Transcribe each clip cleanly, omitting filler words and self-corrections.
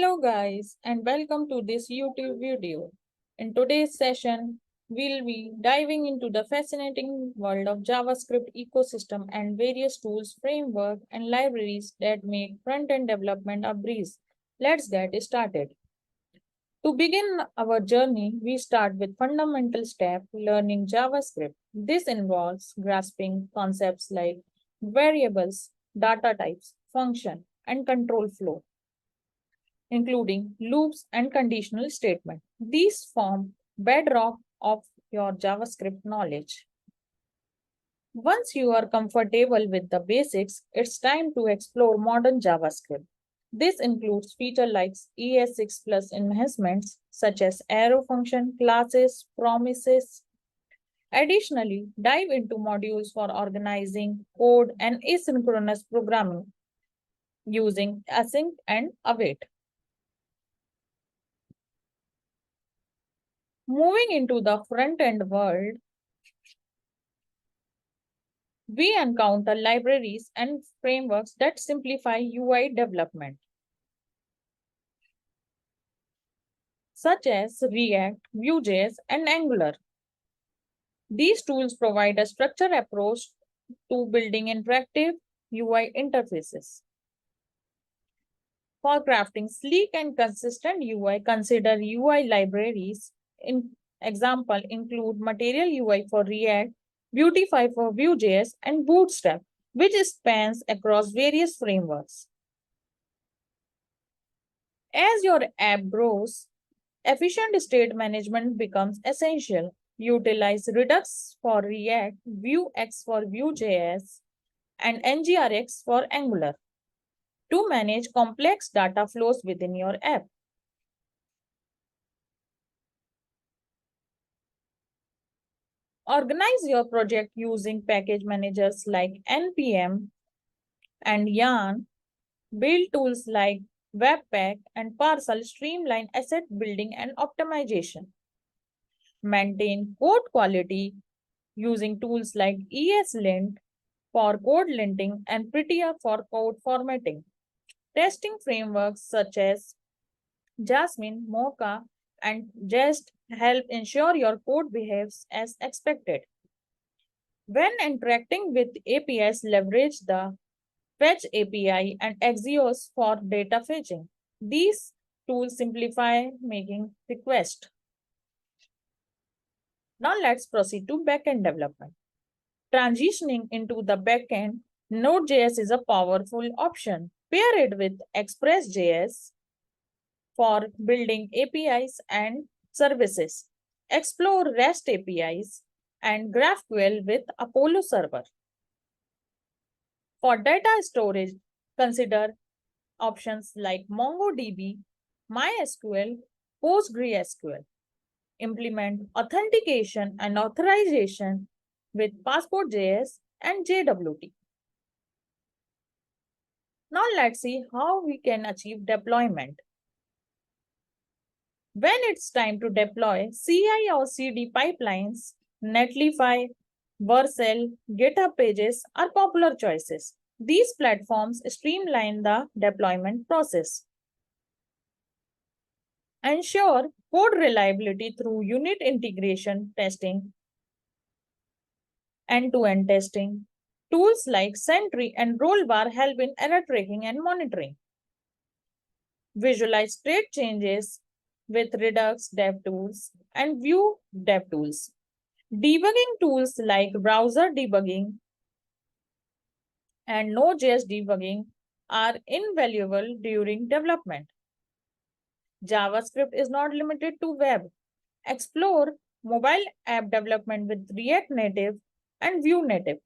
Hello guys and welcome to this YouTube video. In today's session, we'll be diving into the fascinating world of JavaScript ecosystem and various tools, framework and libraries that make front-end development a breeze. Let's get started. To begin our journey, we start with fundamental step learning JavaScript. This involves grasping concepts like variables, data types, function, and control flow, including loops and conditional statement. These form bedrock of your JavaScript knowledge. Once you are comfortable with the basics, it's time to explore modern JavaScript. This includes features like ES6 plus enhancements such as arrow function, classes, promises. Additionally, dive into modules for organizing code and asynchronous programming using async and await. Moving into the front-end world, we encounter libraries and frameworks that simplify UI development, such as React, Vue.js, and Angular. These tools provide a structured approach to building interactive UI interfaces. For crafting sleek and consistent UI, consider UI libraries. In example, include Material UI for React, Beautify for Vue.js, and Bootstrap, which spans across various frameworks. As your app grows, efficient state management becomes essential. Utilize Redux for React, Vuex for Vue.js, and NGRX for Angular to manage complex data flows within your app. Organize your project using package managers like NPM and Yarn. Build tools like Webpack and Parcel streamline asset building and optimization. Maintain code quality using tools like ESLint for code linting and Prettier for code formatting. Testing frameworks such as Jasmine, Mocha, and Jest help ensure your code behaves as expected. When interacting with APIs, leverage the Fetch API and Axios for data fetching. These tools simplify making requests. Now let's proceed to backend development. Transitioning into the backend, Node.js is a powerful option. Pair it with Express.js for building APIs and services. Explore REST APIs and GraphQL with Apollo Server. For data storage, consider options like MongoDB, MySQL, PostgreSQL. Implement authentication and authorization with Passport.js and JWT. Now let's see how we can achieve deployment. When it's time to deploy CI or CD pipelines, Netlify, Vercel, GitHub Pages are popular choices. These platforms streamline the deployment process. Ensure code reliability through unit integration testing, end-to-end testing. Tools like Sentry and Rollbar help in error tracking and monitoring. Visualize state changes with Redux DevTools and Vue DevTools. Debugging tools like browser debugging and Node.js debugging are invaluable during development. JavaScript is not limited to web. Explore mobile app development with React Native and Vue Native.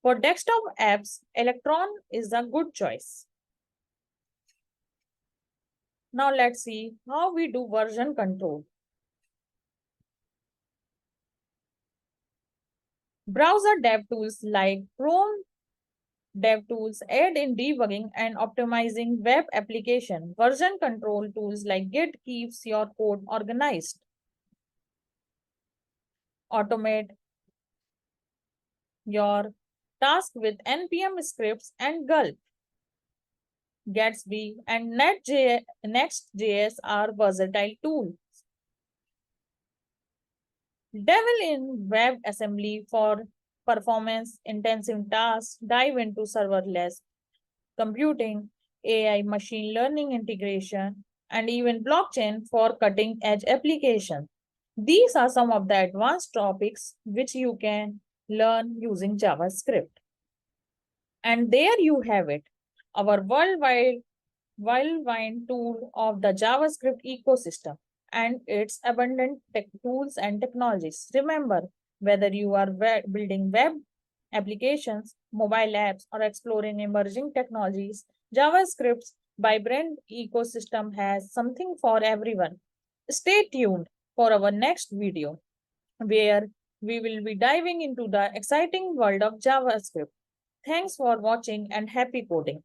For desktop apps, Electron is a good choice. Now let's see how we do version control. Browser dev tools like Chrome DevTools aid in debugging and optimizing web application. Version control tools like Git keeps your code organized. Automate your task with NPM scripts and Gulp. Gatsby, and Next.js are versatile tools. Dabble in WebAssembly for performance-intensive tasks. Dive into serverless computing, AI, machine learning integration, and even blockchain for cutting edge applications. These are some of the advanced topics which you can learn using JavaScript. And there you have it, our whirlwind tool of the JavaScript ecosystem and its abundant tech tools and technologies. Remember, whether you are building web applications, mobile apps, or exploring emerging technologies, JavaScript's vibrant ecosystem has something for everyone. Stay tuned for our next video, where we will be diving into the exciting world of JavaScript. Thanks for watching and happy coding.